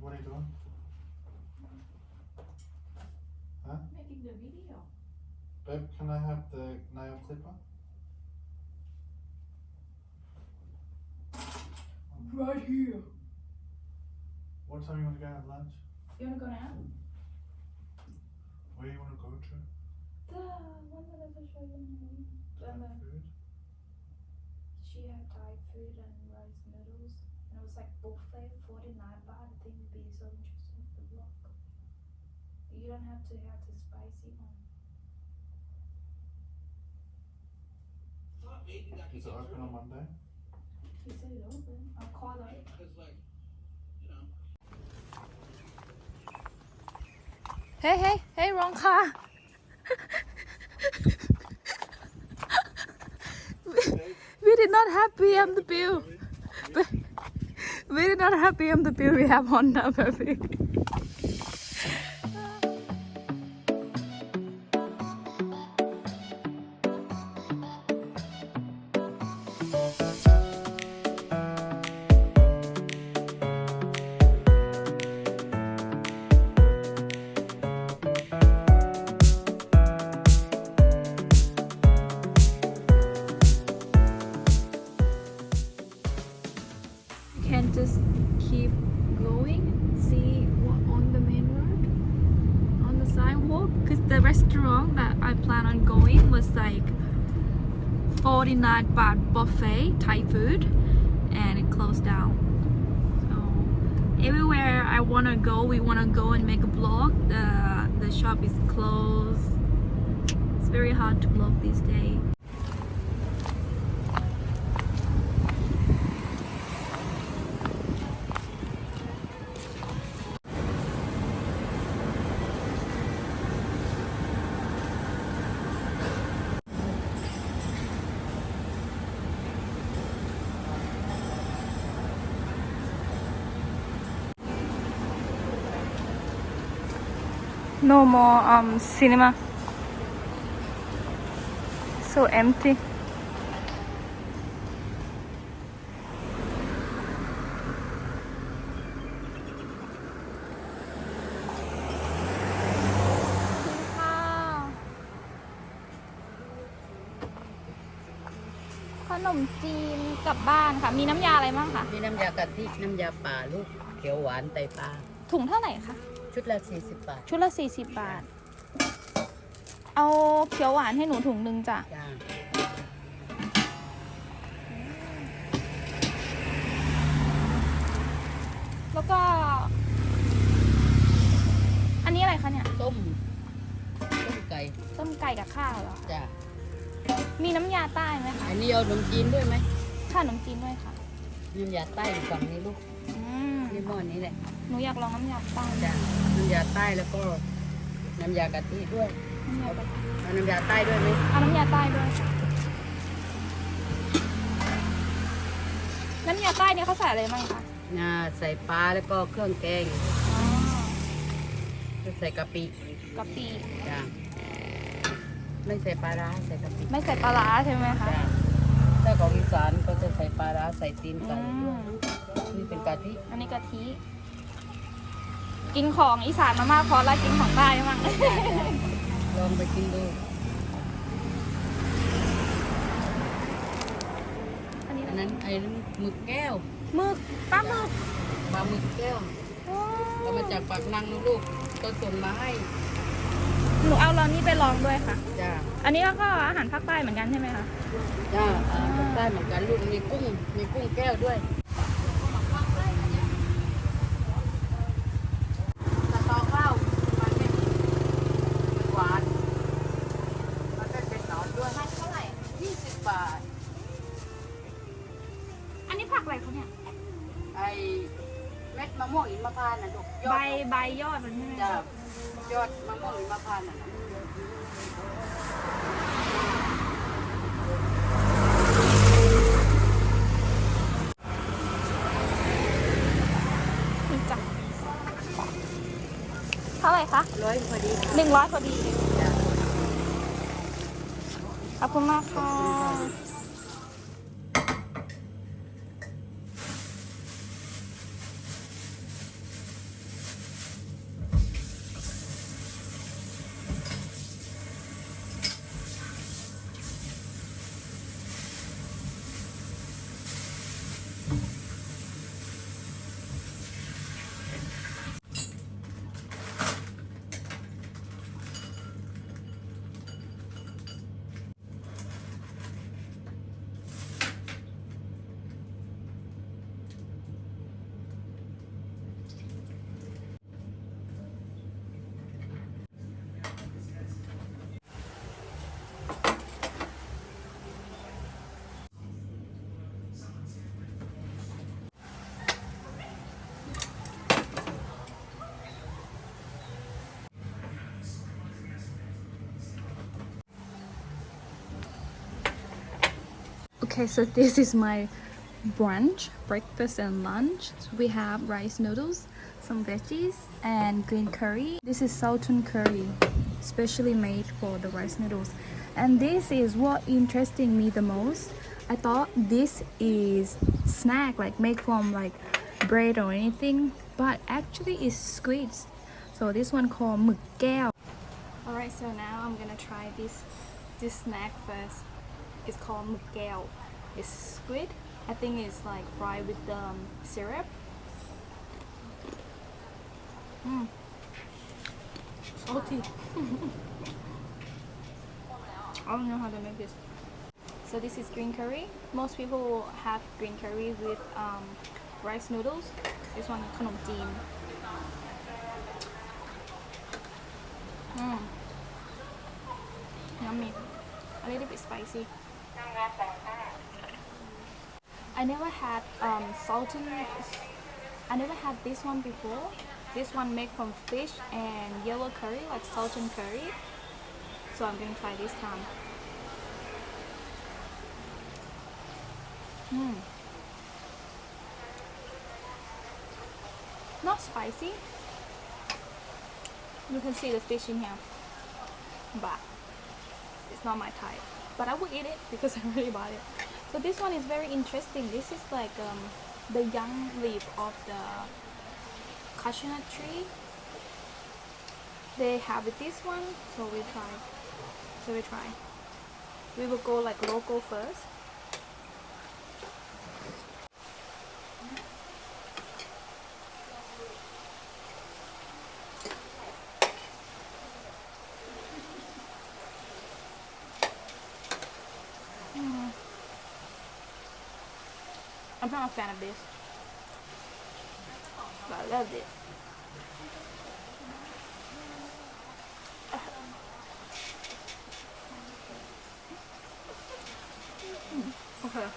What are you doing? Huh? Making the video. Babe, can I have the nail clipper? Right here. What time you want to go have lunch? You wanna go now? Where do you want to go to? The one that I was showing you. Food? She had Thai food and rice noodles. And it was like buffet, 49 baht. I think it'd be so interesting for the vlog. You don't have to have the spicy one. Is it open on Monday? He said it open. I'll call her. Hey, wrong car. We did not have BMW. We did not have BMW. We have Honda, baby. Can just keep going, see what on the main road, on the sidewalk, because the restaurant that I plan on going was like 49 baht buffet Thai food, and it closed down. So everywhere I want to go, we want to go and make a vlog, the shop is closed. It's very hard to vlog these days. No more cinema. So empty.ขนมจีนกลับบ้านค่ะ มีน้ำยาอะไรบ้างคะ มีน้ำยากะทิ น้ำยาป่าลูกเขียวหวานไตปลา ถุงเท่าไหร่คะ ชุดละ40 บาท ชุดละ40 บาท เอาเขียวหวานให้หนูถุงหนึ่งจ้ะ จ้า แล้วก็ อันนี้อะไรคะเนี่ย ต้มไก่ ต้มไก่กับข้าวเหรอ จ้า มีน้ำยาใต้ไหมคะ อันนี้เอาขนมจีนด้วยไหม ค่ะขนมจีนด้วยค่ะ น้ำยาใต้อยู่ฝั่งนี้ลูก นี่หม้อนี้แหละ หนูอยากลองน้ำยาใต้ จ้า น้ำยาใต้แล้วก็น้ำยากะทิด้วย น้ำยาใต้ เอาน้ำยาใต้ด้วยไหม เอาน้ำยาใต้ด้วยค่ะน้ำยาใต้เนี่ยเขาใส่อะไรบ้างคะ ใส่ปลาแล้วก็เครื่องแกง อ๋อ ใส่กะปิ กะปิ จ้า ไม่ใส่ปลาร้าใส่กะปิ ไม่ใส่ปลาร้าใช่ไหมคะ จ้า ถ้าของอีสานก็จะใส่ปลาร้าใส่ตีนไก่ อืม นี่เป็นกะทิ อันนี้กะทิ กินของอีสานมามากพอแล้วกินของใต้มั่ง ลองไปกินดู อันนี้ อันนั้นไอ้หมึกแก้ว หมึกปลาหมึก ปลาหมึกแก้วเรามาจากปากนังนะลูกก็ส่งมาให้ หนูเอาลองนี้ไปลองด้วยค่ะ จ้า อันนี้ก็อาหารภาคใต้เหมือนกันใช่ไหมคะ จ้าภาคใต้เหมือนกันลูกมีกุ้งแก้วด้วยสตอข้าวมันไม่หวานมันก็เป็นหนอนด้วย มันเท่าไหร่ 20 บาท อันนี้ผักอะไรเขาเนี่ย ไอ้เม็ดมะม่วงหิมพานต์น่ะลูกยอด ใบยอดมันใช่ไหม จ้ะยอดมะม่วงหิมพานต์น่ะ นี่จ้ะเท่าไหร่คะ 100พอดีค่ะ 100พอดี จ้ะ ขอบคุณมากค่ะ Okay, so this is my brunch, breakfast and lunch. So we have rice noodles, some veggies, and green curry. This is Sultan curry, specially made for the rice noodles. And this is what interesting me the most. I thought this is snack, like made from like bread or anything, but actually it's squids. So this one called mực keo. Alright, so now I'm gonna try this snack first. It's called mực keo. It's squid. I think it's like fried with syrup. Salty. I don't know how to make this. So this is green curry. Most people have green curry with rice noodles. This one khanom jeen. Yummy. A little bit spicy. I never had Sultan. I never had this one before. This one made from fish and yellow curry, like Sultan curry. So I'm going to try this time. Not spicy. You can see the fish in here, but it's not my type. But I will eat it because I really bought it. So this one is very interesting. This is like the young leaf of the cashew tree. They have it this one, so we try. We will go like local first. I'm not a fan of this, but I love it. Okay.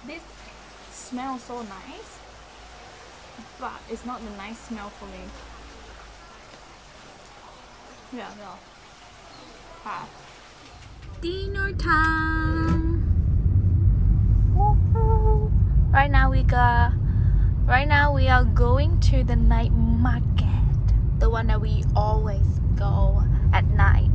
This smells so nice, but it's not the nice smell for me. Yeah, no. Ah. Dinner time. Woohoo. Right now we are going to the night market, the one that we always go at night.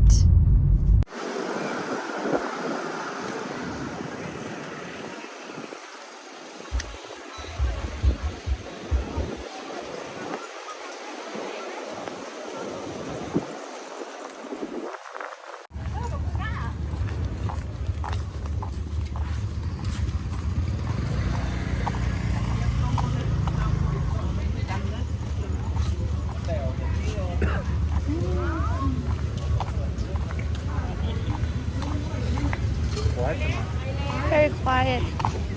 Very quiet.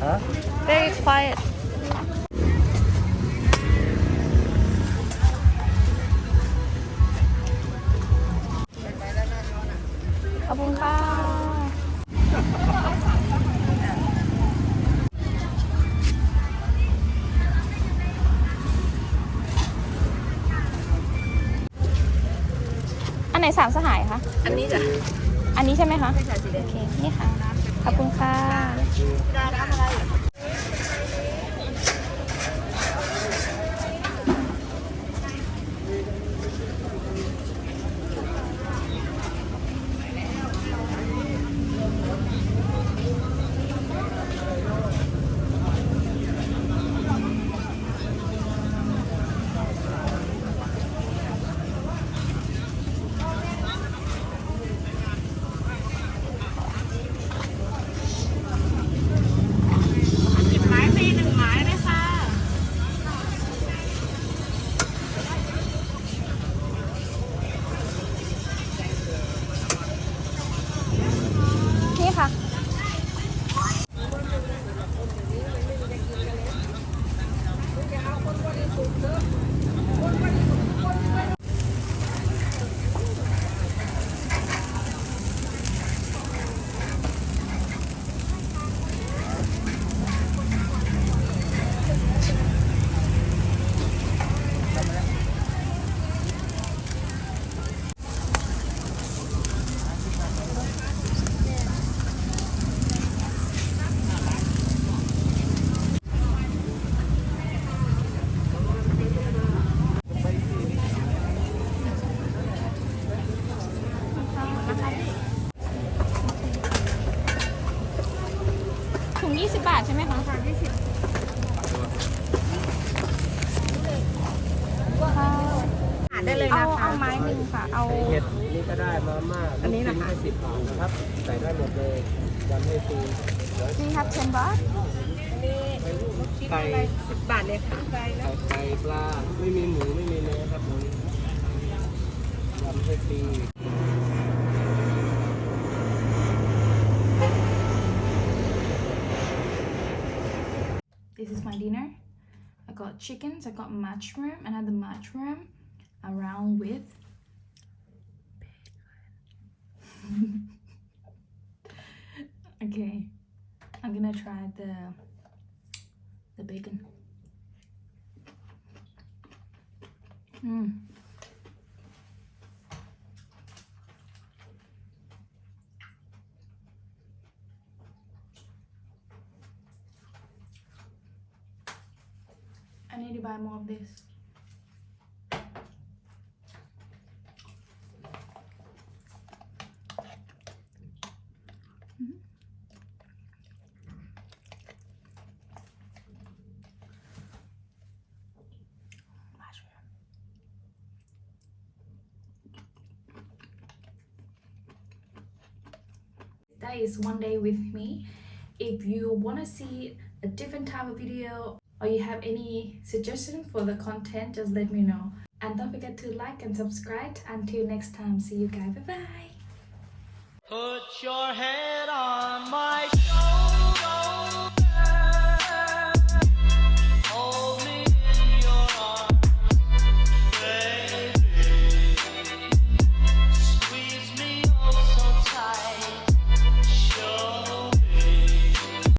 Huh? Very quiet. ขอบคุณค่ะ อันไหนสามสหายคะ อันนี้จ้ะ อันนี้ใช่ไหมคะ ไม่ใช่สีแด โอง เค นี่ค่ะ ขอบคุณค่ะ ได้น้ำอะไร ไม้ฟรี1 ไม้เลยค่ะ นี่ค่ะ ถุง20 บาทใช่ไหมคะค่ะ20หาได้เลยนะคะ เอาไม้หนึ่งค่ะ เอา เห็ดนี่ก็ได้มาม่า อันนี้เหรอคะ ลูกชิ้10 บาทนะครับ ใส่ได้หมดเลยยำให้ฟรี Do you have 10 baht? ไก่ 10 บาทเลยค่ะไก่แล้ว ไก่ปลา ไม่มีหมูไม่มีเนื้อครับผมยำให้ฟรี This is my dinner. I got chickens, I got mushroom, another mushroom around with okay, I'm gonna try the bacon. I need to buy more of this. Mushroom. That is one day with me. If you want to see a different type of video or you have any suggestion for the content, just let me know. And don't forget to like and subscribe. Until next time, see you guys. Bye bye. Put your head on my shoulder.